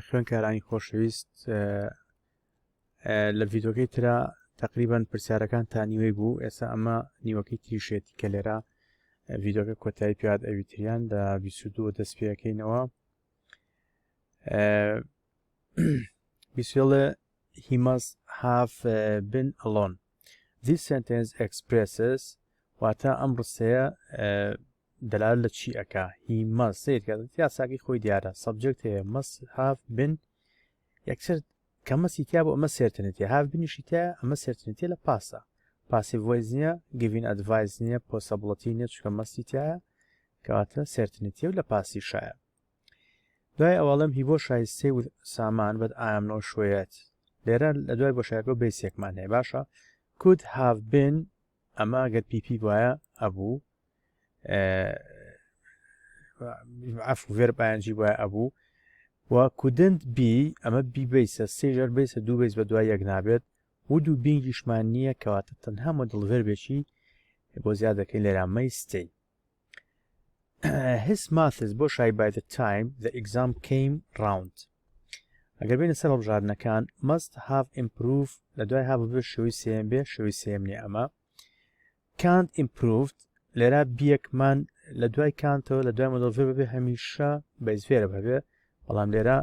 خوێنکارانی خۆشەویست لە ڤیدۆکەی ترا تقریبان پرسیارەکان تا نیوەی بوو ئێستا ئەمە نیوەکەی تریشێتی کە لێرە ڤیدۆکە کۆتایی پیاد ئەویتریان لە 22 دەست پێەکەینەوە. بیسوێڵە he must have been alone. This sentence expresses واتە ئەم ڕستەیە دەلال لە چی ئەکا. he must سیدکات یاساکی خۆی دیارە subject هەیە must have been یەکسەر کە مەسی تیا بۆ ئەمە certainty have been-شی تایە ئەمە certainty لە پاسە passive voice نییە giving advice نییە possibility نییە چکە مەسی تایە کەواتە certainty و لە پاسی شایە. دوای ئەوەڵم هی بۆ شایستەی و سامان بەد I am not sure yet. لێرە لە دوای بۆ شایەکە بەیسێکمان هەیە باشە could have been ئەمە ئەگەر PP وایە ئەبوو عفو verb ing وایە ئەبوو و couldn't be ئەمە بی بیسە سێژەر بیسە دوو بیس بە دوای یەک نابێت و دوو بینگیشمان نییە کەواتە تەنها مۆدڵ ڤێربێکی بۆ زیاد دەکەین لێرە may stay. his maths بۆ شای by the time the exam came round. ئەگەر بینە سەر هەڵبژاردنەکان must have improved لە دوای have بێ شێوەی سێم بێ شێوەی سێم نیە ئەمە can't improved لێرە بیەکمان لە دوای کانتەوە لە دوای مۆدڵ ڤێرب بێ هەمیشە بەیزفێرە بەبێ بەڵام لێرە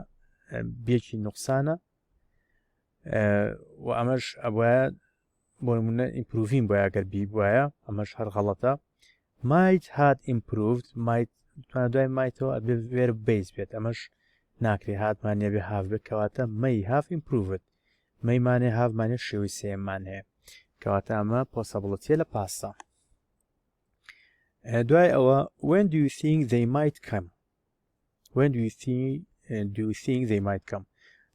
بێکی نوقسانە و ئەمەش ئەوە بۆ نمونە ئیمپروڤین بۆیە ئەگەر بی بواە ئەمەش هەر غەڵەتە. might had improved might توانە دوای مایتەوە ئەبێ verb base بێت ئەمەش ناکرێ هاتمانە بێ have بێت کەواتە may have improved مەیمانێ هاومانێ شێوەی سێمان هەیە کەواتە ئەمە possibility لە پاسە. دوای ئەوە when do you think they might come. when do you think they might come.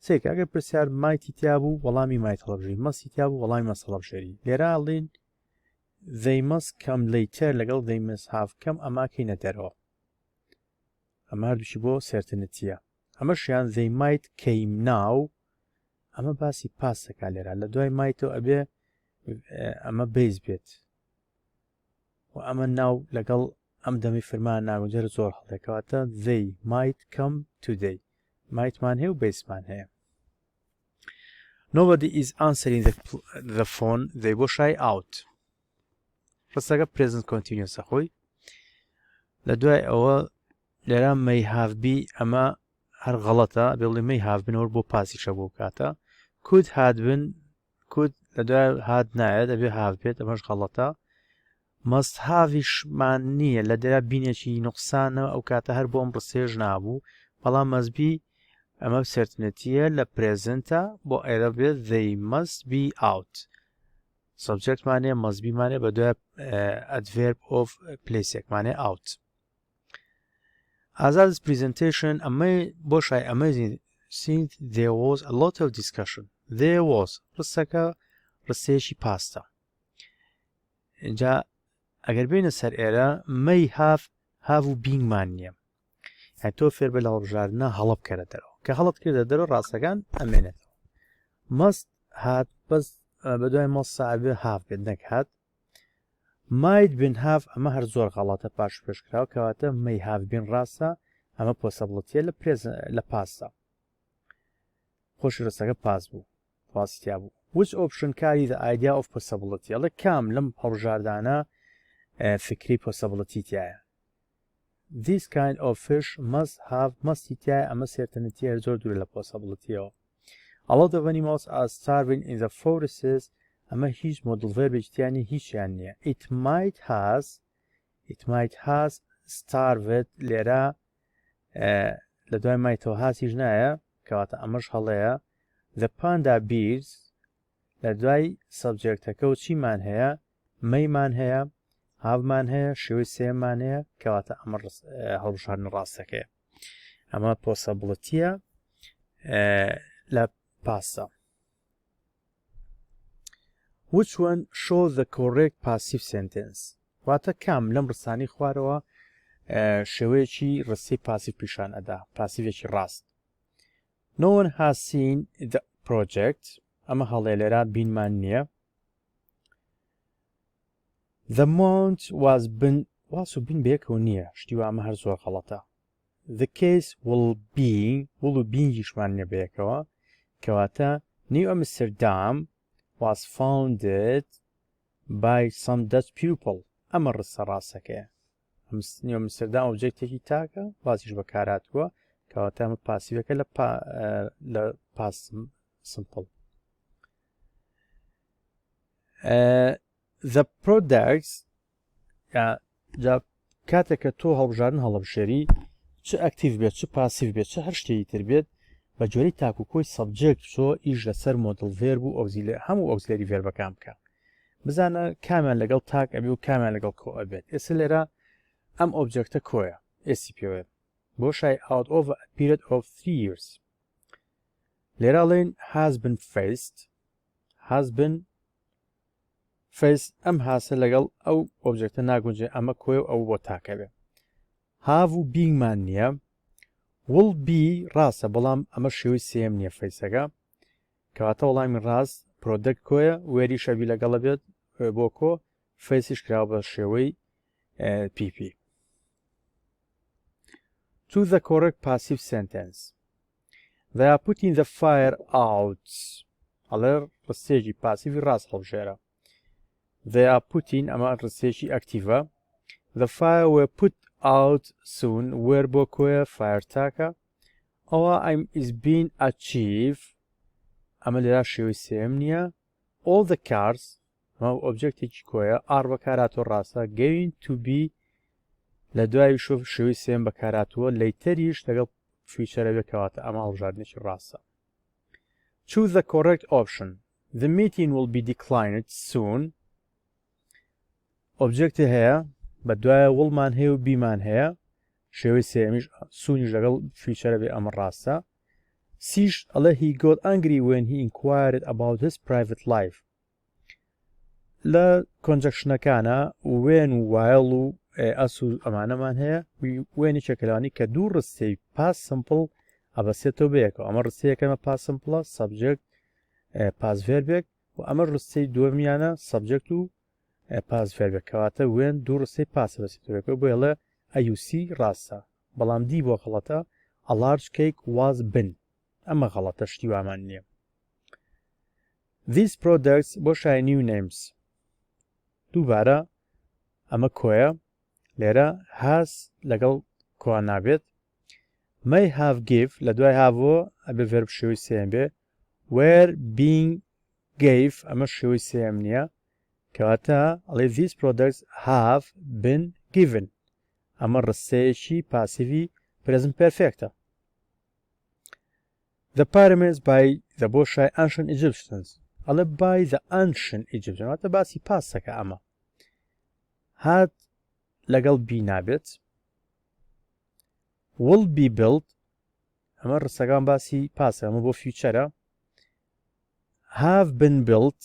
سێک ئەگەر پرسیار مایتی تیا بوو وەڵامی مایت هەڵبژێری مەسی تیا بوو وەڵامی مەس هەڵبژێری لێرە ئەڵێن they must come later لەگەڵ they must have come ئەما کەینە دەرەوە ئەمە هەردووشی بۆ certaintyە. ئەمە شیان they might came now ئەمە باسی پاسەکە لێرە لە دوای مایتەوە ئەبێ ئەمە بیس بێت و ئەمە ناو لەگەڵ ئەم دەمی فرمان ناگونجێر زۆر هەڵێکەواتە they might come today مایتمان هەیە و بیسمان هەیە. nobody is answering the phone they بۆ شای out. ڕستەکە present continuous خۆی لە دوای ئەوە لێرە may have be ئەمە هەر غەڵەتە بێڵی may have been بۆ پاسیشە بۆ کاتە could had been could لە دوای had نایێت ئەبێ have بێت ئەمەش غەڵەتە. must have-شمان نییە لە دەرا بینێکی نوقسانە ئەو کاتە هەر بۆ ئەم ڕستێژ نابوو بەڵام must be ئەمە certaintyە لە presentە بۆ ئێرە بێت they must be out. subjectمانێ must be مانێ بە دوای adverb of placeێکمانێ out. Azad's presentation ئەمە بۆ شای amazing since there was a lot of discussion. there was ڕستەکە ڕستەیەکی پاستە اینجا ئەگەر بینە سەر ئێرە may have و بینگمان نییە تۆ فێر بە لە هەڵبژاردنە هەڵە بکەرە دەرەوە کە هەڵت کردە دەرەوە ڕاستەکان ئەمێنێتەوە. must had بەس بە دوای مەستا ئەبێ have بێت نەک هات. might been have ئەمە هەر زۆر غەڵاتە پاش پێشکراوە کەواتە may have been ڕاستە ئەمە possibility لە پاسە خۆشی ڕستەکە پاس بوو پاسیتیا بوو. which option carry the idea of possibility ئەڵێ کام لەم هەڵبژاردانە فکری possibility تایە. this kind of fish must have مستی تایە ئەمە certainty هەر زۆر دوورە لە possibilityەوە. a lot of animals are starving in the forests ئەمە هیچ مۆدڵ ڤێربێکیانی هیچیان نییە. it might has starved لێرە لە دوای مایتەوە هاسیش نایە کەواتە ئەمەش هەڵەیە. the panda bears لە دوای سەبجێکتەکە و چیمان هەیە مەیمان هەیە هاومان هەیە شێوەی سێمان هەیە کەواتە ئەمە هەڵبژاردن ڕاستەکەیە ئەمە possibilityە لە پاسە. which one shows the correct passive sentence واتە کام لەم ڕستانی خوارەوە شێوەیەکی ڕستی پاسیف پیشان ئەدا پاسیڤێکی ڕاست. no one has seen the project ئەمە هەڵێ لێرە بینمان نییە. the mount was been واسو بین بێکەوە نییە شتی و ئەمە هەر زۆر غەڵەتە the case will be یشمان نبیکەوە کەواتە New Amsterdam was founded by some Dutch people. ئەمە ڕستە ڕاستەکەیە. New Amsterdam ئۆبجێکتێکی تاکە باسیش بەکارهاتووە کەواتە ئەمە پاسیڤەکە لە پاس simple. The products جا کاتێککە تۆ هەڵبژارن هەڵبژێری چ ئەکتیڤ بێت چ پاسیڤ بێت چ هەر شتێکی تر بێت بە جۆری تاکوکۆی سەبجێکت چۆ ئیش لەسەر مۆدڵ ڤێرب و هەموو ئۆکسیلەری ڤێربەکان بکە بزانە کامیان لەگەڵ تاک ئەبێ و کامیان لەگەڵ کۆ ئەبێت ئێستا لێرە ئەم ئۆبجێکتە کۆیە SCPۆ بۆ شای out over a period of 3 years لێرە ئەڵێن has been faced ئەم هاسە لەگەڵ ئەو ئۆبجێکتە ناگونجێ ئەمە کۆی و ئەو بۆ تاکە بێ have و beingمان نییە will be ڕاستە بەڵام ئەمە شێوەی سێم نییە فەیسەکە کەواتە وەڵامی ڕاست پرۆدەکت کۆیە وێری شەبی لەگەڵە بێت بۆ کۆ فەیسیش کراوە بە شێوەی PP. To the correct passive sentence. They are putting the fire out. ئەڵێ ڕستێکی پاسیڤی ڕاست هەڵبژێرە. They are putting ئەمە ڕستێکی ئەکتیڤە. The fire were put out soon where بۆ کۆیە fire تاکە ئەوە is being achieved ئەمە لێرا شێوەی سێم نییە all the cars ئەمە ئۆبجێکتێکی کۆیە ئار بەکاراتۆ ڕاستە going to be لە دوای شێوەی سێم بەکاراتوە لەیتەریش لەگەڵ فیچەرە بێکەواتە ئەمە هەڵبژاردنێکی ڕاستە. Choose the correct option. The meeting will be declined soon. ئۆبجێکتی هەیە بە دوایە وڵمان هەیە و بیمان هەیە شێوەی سێمیش سونیش لەگەڵ فیچەرە بێ ئەمە ڕاستە. سیش ئەڵێ he got angry when he inquired about his private life. لە کۆنجەکشنەکانە when و while و ئەس و ئەمانەمان هەیە وێنی چەکەلانی کە دوو ڕستەی پاس سمپڵ ئەبەسێتەوە بەیەکەوە ئەمە ڕستەیەکەمە پاس سمپڵە سەبجێکت پاس ڤێربێک و ئەمە ڕستەی دووەمیانە سەبجێکت و پاس ڤێربێک کەواتە وێن دوو ڕستەی پاسە بەسێتەوەیەکەوە بۆ ئەڵێ ئەیوسی ڕاستە بەڵام دی بۆ غەڵەتە a large cake was been ئەمە غەڵەتە شتی وامان نییە. These products بۆ شای new names دووبارە ئەمە کۆیە لێرە has لەگەڵ کۆ نابێت may have give لە دوای هاوۆ ئەبێ ڤێرب شێوەی سێم بێ were being gave ئەمە شێوەی سێم نییە کەواتە ئەڵێ these products have been given ئەمە ڕستەیەکی پاسیڤی present perfectە. The pyramids by the بۆ شای ancient Egyptians ئەڵێ by the ancient Egyptians واتە باسی پاسەکە ئەمە هات لەگەڵ بی نابێت will be built ئەمە ڕستەکان باسی پاسە ئەمە بۆ فیوچەرە have been built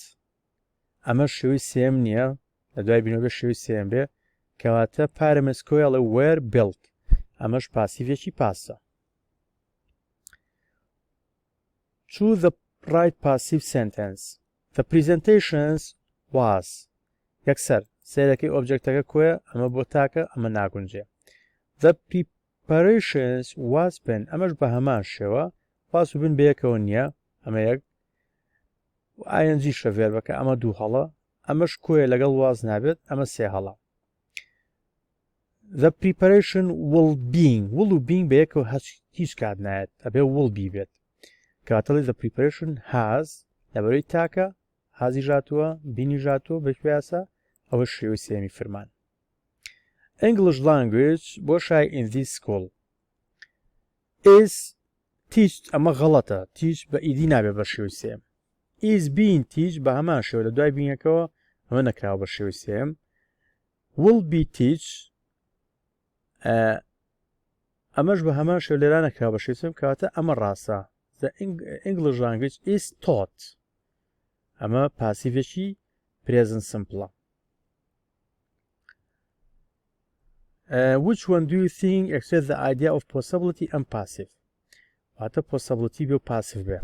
ئەمە شێوەی سێم نییە لە دوای بینەوە بێ شێوەی سێم بێ کەواتە pyramids کۆی ئەڵێ were built ئەمەش پاسیڤێکی پاسە. Choose the right passive sentence. The presentations was یەکسەر سێرەکەی ئۆبجێکتەکە کۆیە ئەمە بۆ تاکە ئەمە ناگونجێ. The preparations was been ئەمەش بە هەمان شێوە واس و بن بەیەکەوە نییە ئەمە یەک ING شە ڤێربەکە ئەمە دوو هەڵە ئەمەش کۆیە لەگەڵ واز نابێت ئەمە سێ هەڵە. The preparation will being بەیەکەوە هیچ کات نایێت ئەبێ will be بێت کاتەڵی the preparation has لەبەرەوەی تاکە هازی ژاتووە بینی ژاتووە بەکوێیاسە ئەوە شێوەی سێمی فرمان. English language بۆ شای in this school is teach ئەمە غەڵەتە teach بە ئیدی نابێت بە شێوەی سێم is being teach بە هەمان شێوە لە دوای بینەکەوە ئەمە نەکراوە بە شێوەی سێم will be teach ئەمەش بە هەمان شێوە لێرا نەکراوە بە شێوەی سێم کەواتە ئەمە ڕاستە the English language is taught ئەمە پاسیڤێکی present simple. Which one do you think express the idea of possibility and passive? واتە possibility بێ و passive بێ.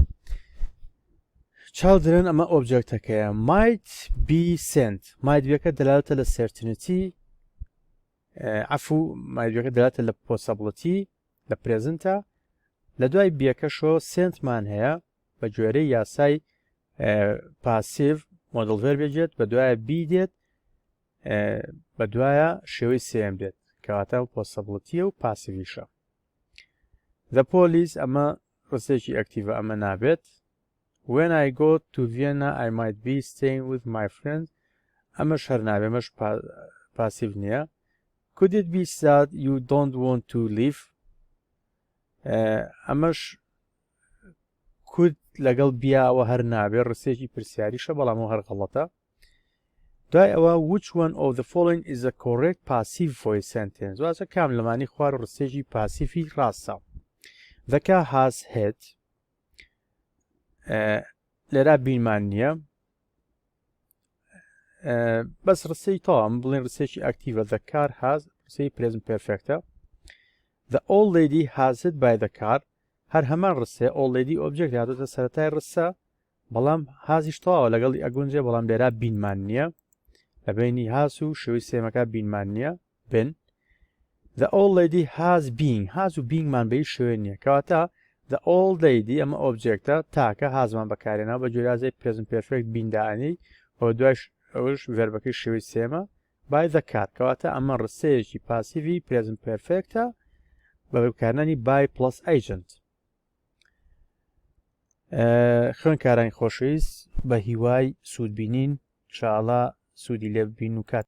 Children ئەمە ئۆبجێکتەکەیە might be sent might بێکە دەلالەتە لە certainty عفو might بێکە دەلالەتە لە possibility لە پرێزنتە لە دوای بیەکەشەوە سنتمان هەیە بە گوێرەی یاسای پاسیڤ مۆدڵ ڤەرب بێت بە دوایە بی دێت بە دوایە شێوەی سێم دێت کەواتە پۆسیبڵیتیە و پاسیڤیشە. The police ئەمە ڕستێکی ئەکتیڤە ئەمە نابێت. When I go to Vienna I might be staying with my friends ئەمەش هەر نابێ ئەمەش پاسیڤ نییە. Could it be that you don't want to leave ئەمەش could لەگەڵ بیاوە هەر نابێ ڕستێکی پرسیاریشە بەڵام هەر غەڵەتە. دوای ئەوە which one of the following is a correct passive voice sentence واسە کام لەمانی خوار ڕستێکی پاسیفی ڕاستە. The car has hit لێرا بینمان نییە بەس ڕستەی تەواو ئەم بڵێن ڕستێکی ئەکتیڤە. The car has ڕستەی present perfectە. The old lady has hit by the car هەر هەمان ڕستەیە old lady object هاتوتە سەرەتای ڕستە بەڵام هازیش تەواوە لەگەڵی ئەگونجێ بەڵام لێرا بینمان نییە لە بینی هاس و شێوەی سێمەکە بینمان نییە بن. The old lady has been هاز و بینمان بەی شوێن نییە کەواتە the old lady ئەمە ئۆبجێکتە تاکە هازمان بەکارێنەوە بە جۆرازەی present perfect بیندانی بۆ دوای ئەوش ڤەربەکەی شێوەی سێمە by the car کەواتە ئەمە ڕستەیەکی پاسیڤی present perfectە بە بەکارهێنانی by plus agent. خوێنکارانی خۆشەویست بە هیوای سوودبینین ئینشاءڵڵا سوودی لێ ببین و کات